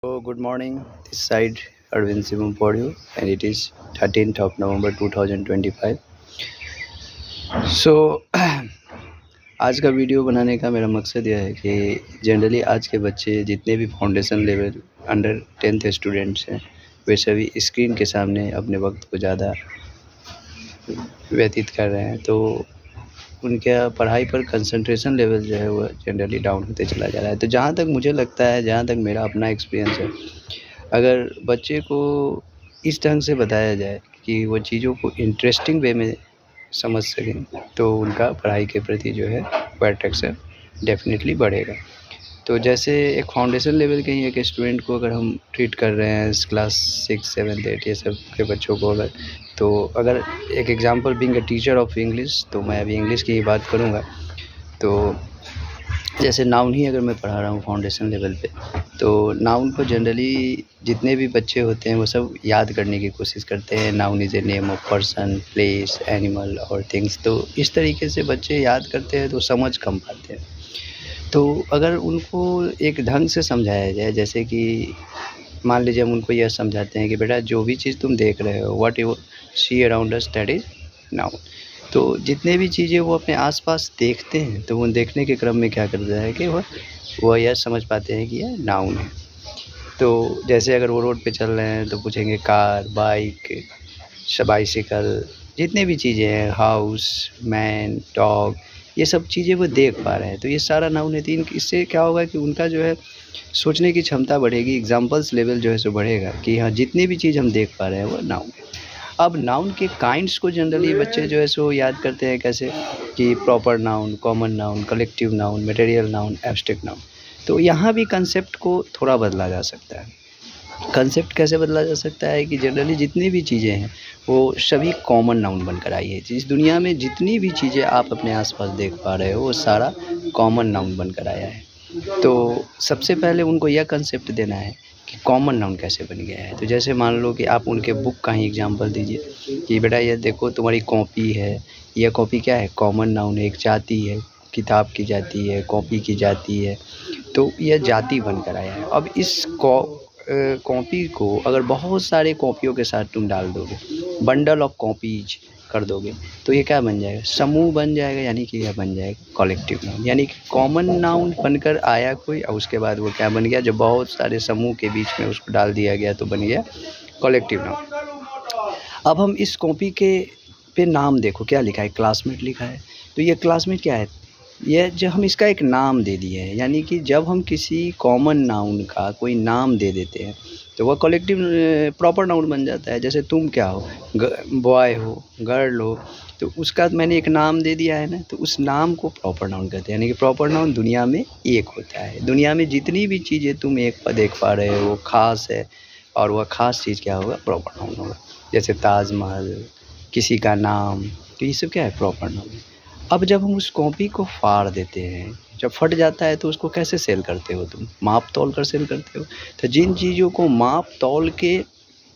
So good morning. This side Arvind Simon Podio, and it is 13th of November 2025. So आज का video बनाने का मेरा मकसद यह है कि जनरली आज के बच्चे जितने भी foundation level under 10th students हैं वे सभी स्क्रीन के सामने अपने वक्त को ज़्यादा व्यतीत कर रहे हैं, तो उनके पढ़ाई पर कंसंट्रेशन लेवल जो है वो जनरली डाउन होते चला जा रहा है। तो जहाँ तक मुझे लगता है, जहाँ तक मेरा अपना एक्सपीरियंस है, अगर बच्चे को इस ढंग से बताया जाए कि वो चीज़ों को इंटरेस्टिंग वे में समझ सकें, तो उनका पढ़ाई के प्रति जो है वो अट्रैक्शन डेफिनेटली बढ़ेगा। तो जैसे एक फाउंडेशन लेवल के ही एक स्टूडेंट को अगर हम ट्रीट कर रहे हैं क्लास 6, 7, 8 ये सब के बच्चों को, अगर एक example being a teacher of English, तो मैं अभी इंग्लिश की ही बात करूँगा। तो जैसे नाउन ही अगर मैं पढ़ा रहा हूँ फाउंडेशन लेवल पे, तो नाउन को जनरली जितने भी बच्चे होते हैं वो सब याद करने की कोशिश करते हैं। Noun is a name of person, place, animal और थिंग्स। तो इस तरीके से बच्चे याद करते हैं तो समझ कम पाते हैं। तो अगर उनको एक ढंग से समझाया जाए, जैसे कि मान लीजिए हम उनको यह समझाते हैं कि बेटा जो भी चीज़ तुम देख रहे हो, what you see around us that is noun. तो जितने भी चीज़ें वो अपने आसपास देखते हैं, तो वो देखने के क्रम में क्या करता है कि वह यह समझ पाते हैं कि यह नाउन है। तो जैसे अगर वो रोड पे चल रहे हैं तो पूछेंगे कार, बाइक, बाइसिकल, जितने भी चीज़ें हैं, हाउस, मैन, डॉग, ये सब चीज़ें वो देख पा रहे हैं, तो ये सारा नाउन है। तो इससे क्या होगा कि उनका जो है सोचने की क्षमता बढ़ेगी, एग्जाम्पल्स लेवल जो है सो बढ़ेगा कि हाँ, जितनी भी चीज़ हम देख पा रहे हैं वो नाउन है। अब नाउन के काइंड्स को जनरली बच्चे जो है सो याद करते हैं कैसे, कि proper noun, common noun, collective noun, material noun, abstract noun. तो यहाँ भी कंसेप्ट को थोड़ा बदला जा सकता है। कंसेप्ट कैसे बदला जा सकता है कि जनरली जितनी भी चीज़ें हैं वो सभी कॉमन नाउन बनकर आई है। इस दुनिया में जितनी भी चीज़ें आप अपने आसपास देख पा रहे हो वो सारा कॉमन नाउन बनकर आया है। तो सबसे पहले उनको यह कंसेप्ट देना है कि कॉमन नाउन कैसे बन गया है। तो जैसे मान लो कि आप उनके बुक का ही एग्जांपल दीजिए कि बेटा ये देखो तुम्हारी कॉपी है, यह कॉपी क्या है, कॉमन नाउन है, एक जाति है, किताब की जाति है, कॉपी की जाति है, तो यह जाति बनकर आया है। अब इस कॉपी को अगर बहुत सारे कॉपियों के साथ तुम डाल दोगे, बंडल ऑफ कॉपीज कर दोगे, तो ये क्या बन जाएगा, समूह बन जाएगा, यानी कि यह बन जाएगा कलेक्टिव नाउन। यानी कि कॉमन नाउन बनकर आया कोई, और उसके बाद वो क्या बन गया, जब बहुत सारे समूह के बीच में उसको डाल दिया गया तो बन गया कलेक्टिव नाउन। अब हम इस कॉपी के पे नाम देखो क्या लिखा है, क्लासमेट लिखा है। तो ये क्लासमेट क्या है, यह जब हम इसका एक नाम दे दिए हैं, यानी कि जब हम किसी कॉमन नाउन का कोई नाम दे देते हैं तो वह कलेक्टिव प्रॉपर नाउन बन जाता है। जैसे तुम क्या हो, बॉय हो, गर्ल हो, तो उसका मैंने एक नाम दे दिया है ना, तो उस नाम को प्रॉपर नाउन कहते हैं। यानी कि प्रॉपर नाउन दुनिया में एक होता है। दुनिया में जितनी भी चीज़ें तुम एक पर देख पा रहे हो वो ख़ास है, और वह ख़ास चीज़ क्या होगा, प्रॉपर नाउन होगा। जैसे ताजमहल, किसी का नाम, तो ये सब क्या है, प्रॉपर नाउन है। अब जब हम उस कॉपी को फाड़ देते हैं, जब फट जाता है, तो उसको कैसे सेल करते हो तुम, माप तोल कर सेल करते हो। तो जिन चीज़ों को माप तोल के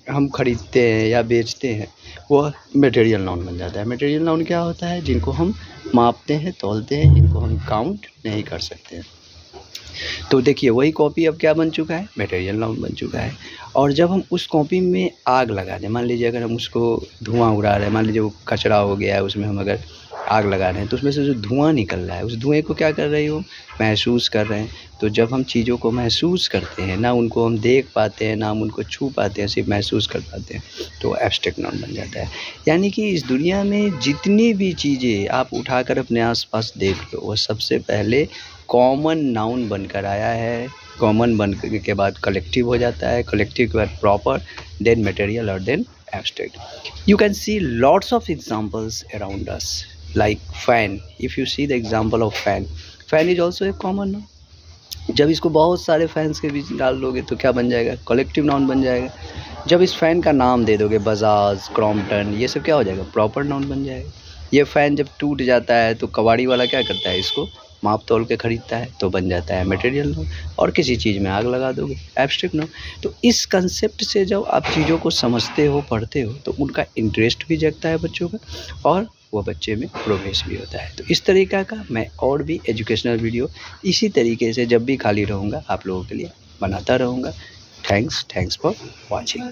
हम खरीदते हैं या बेचते हैं वह मटेरियल नाउन बन जाता है। मटेरियल नाउन क्या होता है, जिनको हम मापते हैं, तोलते हैं, जिनको हम काउंट नहीं कर सकते हैं। तो देखिए वही कॉपी अब क्या बन चुका है, मटेरियल नाउन बन चुका है। और जब हम उस कॉपी में आग लगा दें, मान लीजिए अगर हम उसको धुआं उड़ा रहे हैं, मान लीजिए वो कचरा हो गया है, उसमें हम अगर आग लगा रहे हैं, तो उसमें से जो धुआं निकल रहा है, उस धुएँ को क्या कर रही हो, महसूस कर रहे हैं। तो जब हम चीज़ों को महसूस करते हैं, ना उनको हम देख पाते हैं, ना हम उनको छू पाते हैं, सिर्फ महसूस कर पाते हैं, तो एब्स्ट्रैक्ट नाउन बन जाता है। यानी कि इस दुनिया में जितनी भी चीज़ें आप उठाकर अपने आसपास देख लो, वो सबसे पहले कॉमन नाउन बनकर आया है। कॉमन बन के बाद कलेक्टिव हो जाता है, कलेक्टिव के बाद प्रॉपर, देन मटेरियल और then abstract. You can see lots of examples around us, like fan. If you see the example of fan, fan is also a common noun. जब इसको बहुत सारे फैंस के बीच डाल दोगे तो क्या बन जाएगा, कलेक्टिव नाउन बन जाएगा। जब इस फ़ैन का नाम दे दोगे, बजाज, क्रॉम्पटन, ये सब क्या हो जाएगा, प्रॉपर नाउन बन जाएगा। ये फ़ैन जब टूट जाता है तो कबाड़ी वाला क्या करता है, इसको माप तोल के ख़रीदता है, तो बन जाता है मटेरियल नाउन। और किसी चीज़ में आग लगा दोगे, एब्स्ट्रैक्ट नाउन। तो इस कंसेप्ट से जब आप चीज़ों को समझते हो, पढ़ते हो, तो उनका इंटरेस्ट भी जगता है बच्चों का, और वह बच्चे में प्रोग्रेस भी होता है। तो इस तरीक़ा का मैं और भी एजुकेशनल वीडियो इसी तरीके से जब भी खाली रहूँगा आप लोगों के लिए बनाता रहूँगा। Thanks for watching.